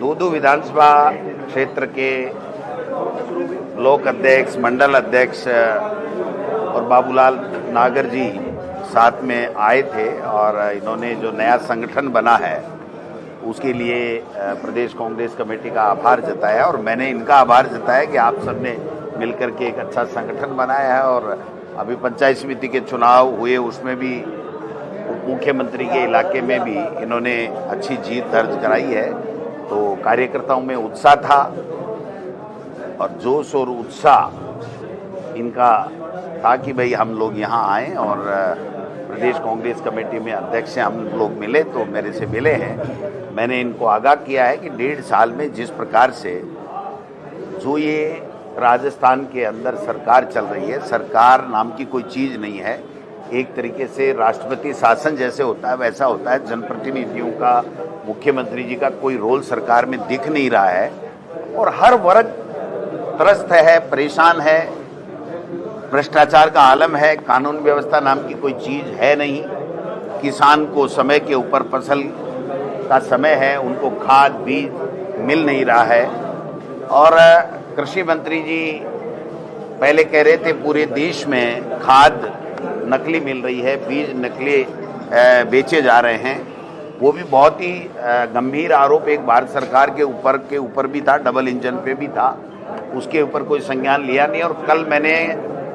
दूदू विधानसभा क्षेत्र के ब्लॉक अध्यक्ष, मंडल अध्यक्ष और बाबूलाल नागर जी साथ में आए थे और इन्होंने जो नया संगठन बना है उसके लिए प्रदेश कांग्रेस कमेटी का आभार जताया और मैंने इनका आभार जताया कि आप सबने मिलकर के एक अच्छा संगठन बनाया है। और अभी पंचायत समिति के चुनाव हुए उसमें भी उप मुख्यमंत्री के इलाके में भी इन्होंने अच्छी जीत दर्ज कराई है। तो कार्यकर्ताओं में उत्साह था और जोश और उत्साह इनका था कि भाई हम लोग यहाँ आए और प्रदेश कांग्रेस कमेटी में अध्यक्ष से हम लोग मिले तो मेरे से मिले हैं। मैंने इनको आगाह किया है कि 1.5 साल में जिस प्रकार से जो ये राजस्थान के अंदर सरकार चल रही है, सरकार नाम की कोई चीज़ नहीं है। एक तरीके से राष्ट्रपति शासन जैसे होता है वैसा होता है। जनप्रतिनिधियों का, मुख्यमंत्री जी का कोई रोल सरकार में दिख नहीं रहा है और हर वर्ग त्रस्त है, परेशान है, भ्रष्टाचार का आलम है, कानून व्यवस्था नाम की कोई चीज़ है नहीं। किसान को समय के ऊपर फसल का समय है, उनको खाद बीज मिल नहीं रहा है। और कृषि मंत्री जी पहले कह रहे थे पूरे देश में खाद नकली मिल रही है, बीज नकली बेचे जा रहे हैं। वो भी बहुत ही गंभीर आरोप एक भारत सरकार के ऊपर भी था, डबल इंजन पे भी था, उसके ऊपर कोई संज्ञान लिया नहीं। और कल मैंने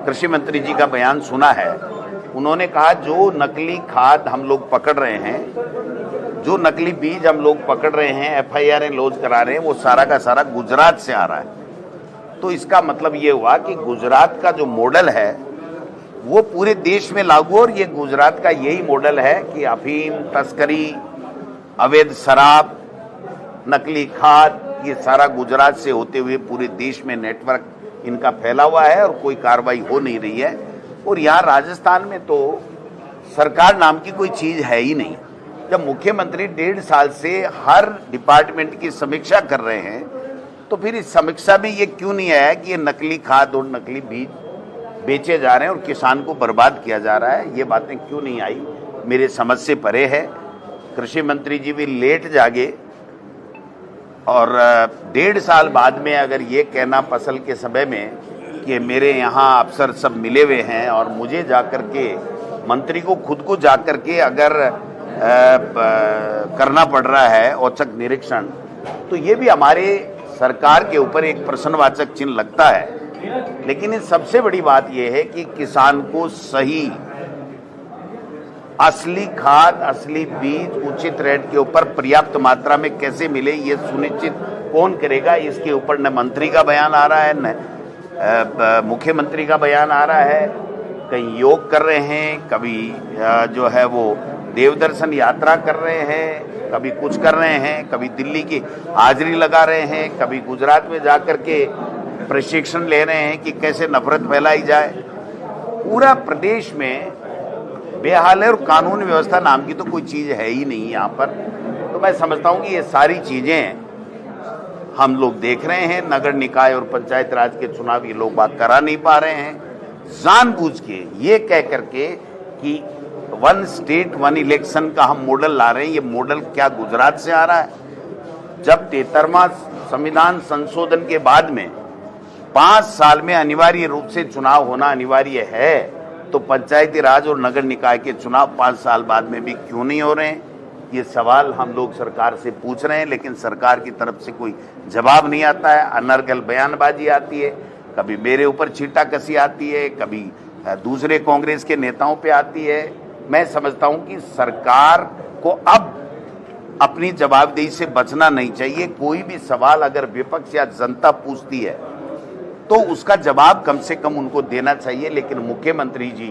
कृषि मंत्री जी का बयान सुना है, उन्होंने कहा जो नकली खाद हम लोग पकड़ रहे हैं, जो नकली बीज हम लोग पकड़ रहे हैं, FIR लॉन्च करा रहे हैं, वो सारा का सारा गुजरात से आ रहा है। तो इसका मतलब ये हुआ कि गुजरात का जो मॉडल है वो पूरे देश में लागू, और ये गुजरात का यही मॉडल है कि अफीम तस्करी, अवैध शराब, नकली खाद, ये सारा गुजरात से होते हुए पूरे देश में नेटवर्क इनका फैला हुआ है और कोई कार्रवाई हो नहीं रही है। और यहाँ राजस्थान में तो सरकार नाम की कोई चीज़ है ही नहीं। जब मुख्यमंत्री 1.5 साल से हर डिपार्टमेंट की समीक्षा कर रहे हैं तो फिर इस समीक्षा में ये क्यों नहीं आया कि ये नकली खाद और नकली बीज बेचे जा रहे हैं और किसान को बर्बाद किया जा रहा है? ये बातें क्यों नहीं आई, मेरे समझ से परे है। कृषि मंत्री जी भी लेट जागे और 1.5 साल बाद में अगर ये कहना फसल के समय में कि मेरे यहाँ अफसर सब मिले हुए हैं और मुझे जाकर के, मंत्री को खुद को जाकर के अगर करना पड़ रहा है औचक निरीक्षण, तो ये भी हमारे सरकार के ऊपर एक प्रश्नवाचक चिन्ह लगता है। लेकिन इस सबसे बड़ी बात यह है कि किसान को सही असली खाद, असली बीज उचित रेट के ऊपर पर्याप्त मात्रा में कैसे मिले, ये सुनिश्चित कौन करेगा? इसके ऊपर न मंत्री का बयान आ रहा है, न मुख्यमंत्री का बयान आ रहा है। कहीं योग कर रहे हैं, कभी जो है वो देवदर्शन यात्रा कर रहे हैं, कभी कुछ कर रहे हैं, कभी दिल्ली की हाजिरी लगा रहे हैं, कभी गुजरात में जाकर के प्रशिक्षण ले रहे हैं कि कैसे नफरत फैलाई जाए। पूरा प्रदेश में बेहाल है और कानून व्यवस्था नाम की तो कोई चीज़ है ही नहीं यहाँ पर। तो मैं समझता हूँ कि ये सारी चीज़ें हम लोग देख रहे हैं। नगर निकाय और पंचायत राज के चुनाव ये लोग बात करा नहीं पा रहे हैं, जानबूझ के ये कह करके कि 1 स्टेट 1 इलेक्शन का हम मॉडल ला रहे हैं। ये मॉडल क्या गुजरात से आ रहा है? जब 73वां संविधान संशोधन के बाद में 5 साल में अनिवार्य रूप से चुनाव होना अनिवार्य है, तो पंचायती राज और नगर निकाय के चुनाव 5 साल बाद में भी क्यों नहीं हो रहे हैं? ये सवाल हम लोग सरकार से पूछ रहे हैं, लेकिन सरकार की तरफ से कोई जवाब नहीं आता है। अनर्गल बयानबाजी आती है, कभी मेरे ऊपर छींटा कसी आती है, कभी दूसरे कांग्रेस के नेताओं पे आती है। मैं समझता हूं कि सरकार को अब अपनी जवाबदेही से बचना नहीं चाहिए। कोई भी सवाल अगर विपक्ष या जनता पूछती है तो उसका जवाब कम से कम उनको देना चाहिए। लेकिन मुख्यमंत्री जी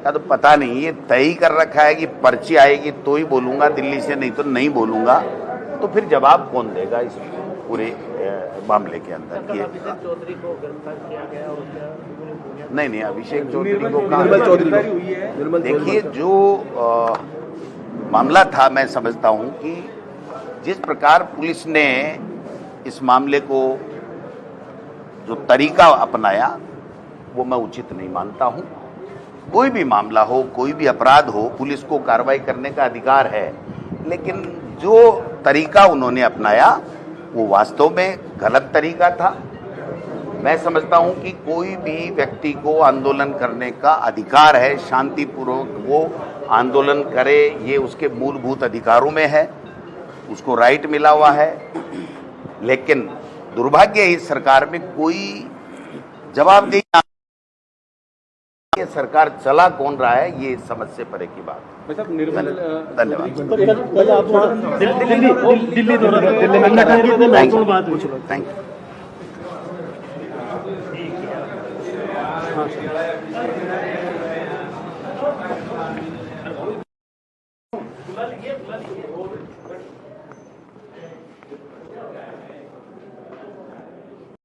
का तो पता नहीं, ये तय ही कर रखा है कि पर्ची आएगी तो ही बोलूँगा दिल्ली से, नहीं तो नहीं बोलूँगा। तो फिर जवाब कौन देगा इस पूरे मामले के अंदर? ये अभिषेक चौधरी को गिरफ्तार किया गया और नहीं, अभिषेक चौधरी को कहा? देखिए, जो मामला था, मैं समझता हूँ कि जिस प्रकार पुलिस ने इस मामले को जो तरीका अपनाया वो मैं उचित नहीं मानता हूं। कोई भी मामला हो, कोई भी अपराध हो, पुलिस को कार्रवाई करने का अधिकार है, लेकिन जो तरीका उन्होंने अपनाया वो वास्तव में गलत तरीका था। मैं समझता हूं कि कोई भी व्यक्ति को आंदोलन करने का अधिकार है, शांतिपूर्वक वो आंदोलन करे, ये उसके मूलभूत अधिकारों में है, उसको राइट मिला हुआ है। लेकिन दुर्भाग्य है इस सरकार में कोई जवाबदेही, ये सरकार चला कौन रहा है ये समझ से परे की बात है। धन्यवाद। Delhi thank you. हाँ